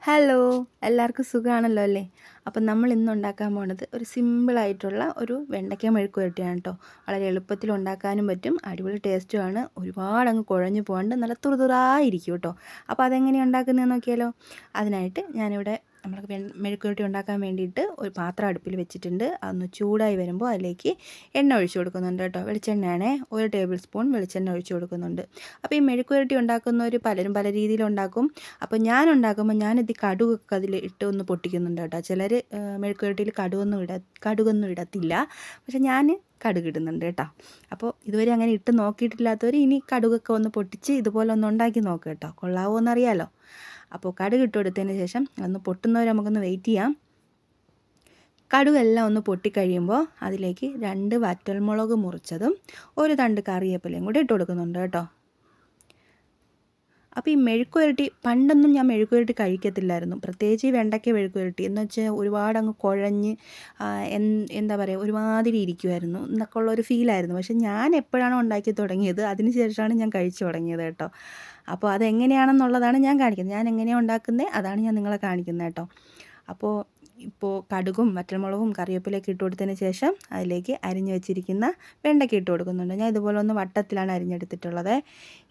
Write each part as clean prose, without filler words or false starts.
Hello, എല്ലാവർക്കും സുഖമാണല്ലോ അല്ലേ? അപ്പം നമ്മൾ ഇന്ന് ഉണ്ടാക്കാൻ പോണത് ഒരു സിമ്പിളായിട്ടുള്ള ഒരു വെണ്ടയ്ക്ക മെഴുക്ക് പുരട്ടിയാണ് കേട്ടോ. വളരെ എളുപ്പത്തിൽ ഉണ്ടാക്കാനും പറ്റും, അടിപൊളി ടേസ്റ്റുമാണ്. ഒരുപാട് അങ്ങ് കുഴഞ്ഞു പോകാണ്ട് നല്ല തുറുതുറായിരിക്കും കേട്ടോ. അപ്പോൾ അതെങ്ങനെയാണ് ഉണ്ടാക്കുന്നതെന്ന് നോക്കിയാലോ. അതിനായിട്ട് ഞാനിവിടെ നമ്മൾക്ക് മെഴുക്ക് പുരട്ടി ഉണ്ടാക്കാൻ വേണ്ടിയിട്ട് ഒരു പാത്രം അടുപ്പിൽ വെച്ചിട്ടുണ്ട്. അതൊന്ന് ചൂടായി വരുമ്പോൾ അതിലേക്ക് എണ്ണ ഒഴിച്ചു കൊടുക്കുന്നുണ്ട് കേട്ടോ. വെളിച്ചെണ്ണയാണേ, 1 ടേബിൾ സ്പൂൺ വെളിച്ചെണ്ണ ഒഴിച്ചു കൊടുക്കുന്നുണ്ട്. അപ്പോൾ ഈ മെഴുക്ക് പുരട്ടി ഉണ്ടാക്കുന്നവർ പലരും പല രീതിയിലുണ്ടാക്കും. അപ്പോൾ ഞാൻ ഉണ്ടാക്കുമ്പോൾ ഞാനിത് കടുകൊക്കെ അതിൽ ഇട്ട് ഒന്ന് പൊട്ടിക്കുന്നുണ്ട് കേട്ടോ. ചിലർ മെഴുക്ക് പുരട്ടിയിൽ കടുകൊന്നും ഇടത്തില്ല, പക്ഷെ ഞാൻ കടുകിടുന്നുണ്ട് കേട്ടോ. അപ്പോൾ ഇതുവരെ അങ്ങനെ ഇട്ട് നോക്കിയിട്ടില്ലാത്തവർ ഇനി കടുകൊക്കെ ഒന്ന് പൊട്ടിച്ച് ഇതുപോലെ ഒന്ന് ഉണ്ടാക്കി നോക്കുക കേട്ടോ. കൊള്ളാവോ എന്നറിയാലോ. അപ്പോൾ കടുക് ഇട്ട് കൊടുത്തതിന് ശേഷം ഒന്ന് പൊട്ടുന്നവരെ നമുക്കൊന്ന് വെയിറ്റ് ചെയ്യാം. കടുകെല്ലാം ഒന്ന് പൊട്ടിക്കഴിയുമ്പോൾ അതിലേക്ക് 2 വറ്റൽമുളക് മുറിച്ചതും 1 തണ്ട് കറിവേപ്പിലയും കൂടി ഇട്ട് കൊടുക്കുന്നുണ്ട് കേട്ടോ. അപ്പോൾ ഈ മെഴുക്ക് പുരട്ടി പണ്ടൊന്നും ഞാൻ മെഴുക്ക് പുരട്ടി കഴിക്കത്തില്ലായിരുന്നു. പ്രത്യേകിച്ച് ഈ വെണ്ടയ്ക്ക മെഴുക്ക് പുരട്ടി എന്ന് വെച്ചാൽ ഒരുപാടങ്ങ് കുഴഞ്ഞ് എന്താ പറയുക, ഒരുമാതിരി ഇരിക്കുമായിരുന്നു എന്നൊക്കെ ഉള്ളൊരു ഫീലായിരുന്നു. പക്ഷേ ഞാൻ എപ്പോഴാണോ ഉണ്ടാക്കി തുടങ്ങിയത് അതിന് ശേഷമാണ് ഞാൻ കഴിച്ചു തുടങ്ങിയത് കേട്ടോ. അപ്പോൾ അതെങ്ങനെയാണെന്നുള്ളതാണ് ഞാൻ കാണിക്കുന്നത്. ഞാൻ എങ്ങനെയാണ് ഉണ്ടാക്കുന്നത് അതാണ് ഞാൻ നിങ്ങളെ കാണിക്കുന്നത് കേട്ടോ. അപ്പോൾ ഇപ്പോൾ കടുകും വറ്റൽമുളകും കറിവേപ്പിലയൊക്കെ ഇട്ട് കൊടുത്തതിന് ശേഷം അതിലേക്ക് അരിഞ്ഞു വെച്ചിരിക്കുന്ന വെണ്ടയ്ക്ക ഇട്ട് കൊടുക്കുന്നുണ്ട്. ഞാൻ ഇതുപോലെ ഒന്ന് വട്ടത്തിലാണ് അരിഞ്ഞെടുത്തിട്ടുള്ളത്.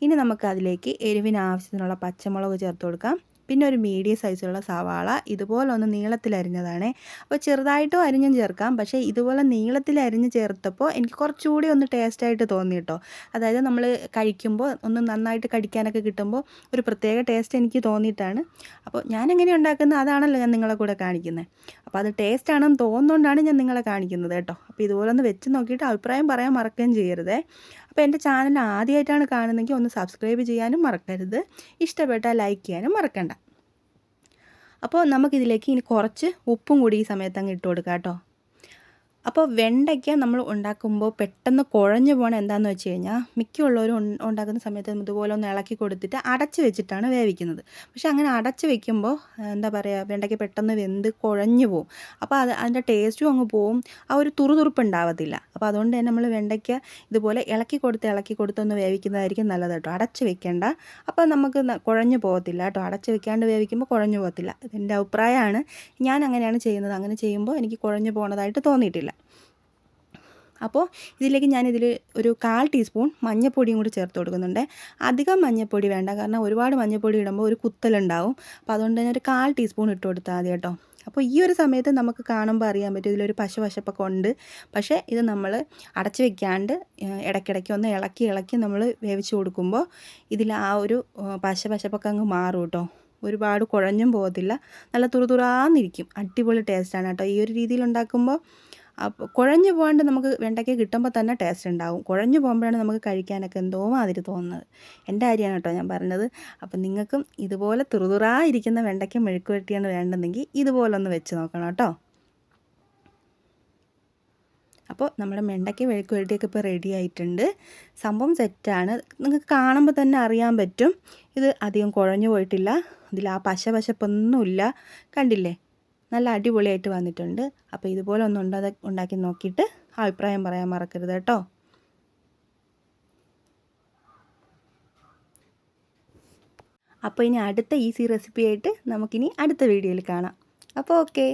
ഇനി നമുക്ക് അതിലേക്ക് എരിവിന് ആവശ്യത്തിനുള്ള പച്ചമുളക് ചേർത്ത് കൊടുക്കാം. പിന്നെ ഒരു മീഡിയം സൈസുള്ള സവാള ഇതുപോലെ ഒന്ന് നീളത്തിൽ അരിഞ്ഞതാണ്. അപ്പോൾ ചെറുതായിട്ടും അരിഞ്ഞും ചേർക്കാം, പക്ഷേ ഇതുപോലെ നീളത്തിൽ അരിഞ്ഞ് ചേർത്തപ്പോൾ എനിക്ക് കുറച്ചുകൂടി ഒന്ന് ടേസ്റ്റായിട്ട് തോന്നി കേട്ടോ. അതായത് നമ്മൾ കഴിക്കുമ്പോൾ ഒന്ന് നന്നായിട്ട് കടിക്കാനൊക്കെ കിട്ടുമ്പോൾ ഒരു പ്രത്യേക ടേസ്റ്റ് എനിക്ക് തോന്നിയിട്ടാണ്. അപ്പോൾ ഞാൻ എങ്ങനെ ഉണ്ടാക്കുന്നത് അതാണല്ലോ ഞാൻ നിങ്ങളെ കൂടെ കാണിക്കുന്നത്. അപ്പോൾ അത് ടേസ്റ്റ് ആണെന്ന് തോന്നുന്നതുകൊണ്ടാണ് ഞാൻ നിങ്ങളെ കാണിക്കുന്നത് കേട്ടോ. അപ്പോൾ ഇതുപോലെ ഒന്ന് വെച്ച് നോക്കിയിട്ട് അഭിപ്രായം പറയാൻ മറക്കുകയും ചെയ്യരുതേ. അപ്പോൾ എൻ്റെ ചാനൽ ആദ്യമായിട്ടാണ് കാണുന്നതെങ്കിൽ ഒന്ന് സബ്സ്ക്രൈബ് ചെയ്യാനും മറക്കരുത്. ഇഷ്ടപ്പെട്ടാൽ ലൈക്ക് ചെയ്യാനും മറക്കണ്ട. അപ്പോൾ നമുക്കിതിലേക്ക് ഇനി കുറച്ച് ഉപ്പും കൂടി ഈ സമയത്ത് അങ്ങ് ഇട്ട് കൊടുക്കാം കേട്ടോ. അപ്പോൾ വെണ്ടയ്ക്ക നമ്മൾ ഉണ്ടാക്കുമ്പോൾ പെട്ടെന്ന് കുഴഞ്ഞു പോകണം എന്താണെന്ന് വെച്ച് കഴിഞ്ഞാൽ മിക്കുള്ളവരും ഉണ്ടാക്കുന്ന സമയത്ത് ഇതുപോലെ ഒന്ന് ഇളക്കി കൊടുത്തിട്ട് അടച്ച് വെച്ചിട്ടാണ് വേവിക്കുന്നത്. പക്ഷേ അങ്ങനെ അടച്ച് വെക്കുമ്പോൾ എന്താ പറയുക, വെണ്ടയ്ക്ക പെട്ടെന്ന് വെന്ത് കുഴഞ്ഞു പോകും. അപ്പോൾ അതിൻ്റെ ടേസ്റ്റും അങ്ങ് പോവും, ആ ഒരു തുറുതുറുപ്പ് ഉണ്ടാവത്തില്ല. അപ്പോൾ അതുകൊണ്ട് തന്നെ നമ്മൾ വെണ്ടയ്ക്ക ഇതുപോലെ ഇളക്കി കൊടുത്ത് ഒന്ന് വേവിക്കുന്നതായിരിക്കും നല്ലത് കേട്ടോ. അടച്ച് വെക്കേണ്ട, അപ്പോൾ നമുക്ക് കുഴഞ്ഞു പോകത്തില്ല കേട്ടോ. അടച്ച് വെക്കാണ്ട് വേവിക്കുമ്പോൾ കുഴഞ്ഞു പോകത്തില്ല. ഇതെൻ്റെ അഭിപ്രായമാണ്. ഞാൻ അങ്ങനെയാണ് ചെയ്യുന്നത്. അങ്ങനെ ചെയ്യുമ്പോൾ എനിക്ക് കുഴഞ്ഞു പോകുന്നതായിട്ട് തോന്നിയിട്ടില്ല. അപ്പോൾ ഇതിലേക്ക് ഞാനിതിൽ ഒരു 1/4 ടീസ്പൂൺ മഞ്ഞൾപ്പൊടിയും കൂടി ചേർത്ത് കൊടുക്കുന്നുണ്ട്. അധികം മഞ്ഞൾപ്പൊടി വേണ്ട, കാരണം ഒരുപാട് മഞ്ഞൾപ്പൊടി ഇടുമ്പോൾ ഒരു കുത്തലുണ്ടാവും. അപ്പോൾ അതുകൊണ്ട് തന്നെ ഒരു 1/4 ടീസ്പൂൺ ഇട്ട് കൊടുത്താൽ മതി കേട്ടോ. അപ്പോൾ ഈ ഒരു സമയത്ത് നമുക്ക് കാണുമ്പോൾ അറിയാൻ പറ്റും ഇതിലൊരു പശപ്പൊക്കെ ഉണ്ട്. പക്ഷേ ഇത് നമ്മൾ അടച്ച് വെക്കാണ്ട് ഇടയ്ക്കിടയ്ക്ക് ഒന്ന് ഇളക്കി നമ്മൾ വേവിച്ച് കൊടുക്കുമ്പോൾ ഇതിൽ ആ ഒരു പശപ്പൊക്കെ അങ്ങ് മാറും കേട്ടോ. ഒരുപാട് കുഴഞ്ഞും പോകത്തില്ല, നല്ല തുറുതുറാന്നിരിക്കും. അടിപൊളി ടേസ്റ്റാണ് കേട്ടോ ഈ ഒരു രീതിയിൽ ഉണ്ടാക്കുമ്പോൾ. അപ്പോൾ കുഴഞ്ഞു പോകാണ്ട് നമുക്ക് വെണ്ടയ്ക്ക കിട്ടുമ്പോൾ തന്നെ ടേസ്റ്റ് ഉണ്ടാവും. കുഴഞ്ഞു പോകുമ്പോഴാണ് നമുക്ക് കഴിക്കാനൊക്കെ എന്തോ മാതിരി തോന്നുന്നത്. എൻ്റെ കാര്യമാണ് കേട്ടോ ഞാൻ പറഞ്ഞത്. അപ്പം നിങ്ങൾക്കും ഇതുപോലെ തുറുതുറായിരിക്കുന്ന വെണ്ടയ്ക്ക മെഴുക്ക് പുരട്ടിയാണ് വേണ്ടതെങ്കിൽ ഇതുപോലൊന്ന് വെച്ച് നോക്കണം കേട്ടോ. അപ്പോൾ നമ്മുടെ വെണ്ടയ്ക്ക മെഴുക്ക് പുരട്ടിയൊക്കെ ഇപ്പോൾ റെഡി ആയിട്ടുണ്ട്. സംഭവം സെറ്റാണ്. നിങ്ങൾക്ക് കാണുമ്പോൾ തന്നെ അറിയാൻ പറ്റും ഇത് അധികം കുഴഞ്ഞു പോയിട്ടില്ല. ഇതിൽ ആ പശപ്പൊന്നുമില്ല, കണ്ടില്ലേ? നല്ല അടിപൊളിയായിട്ട് വന്നിട്ടുണ്ട്. അപ്പോൾ ഇതുപോലെ ഒന്ന് ഉണ്ടാക്കി നോക്കിയിട്ട് അഭിപ്രായം പറയാൻ മറക്കരുത് കേട്ടോ. അപ്പോൾ ഇനി അടുത്ത ഈസി റെസിപ്പി ആയിട്ട് നമുക്കിനി അടുത്ത വീഡിയോയിൽ കാണാം. അപ്പോൾ ഓക്കേ.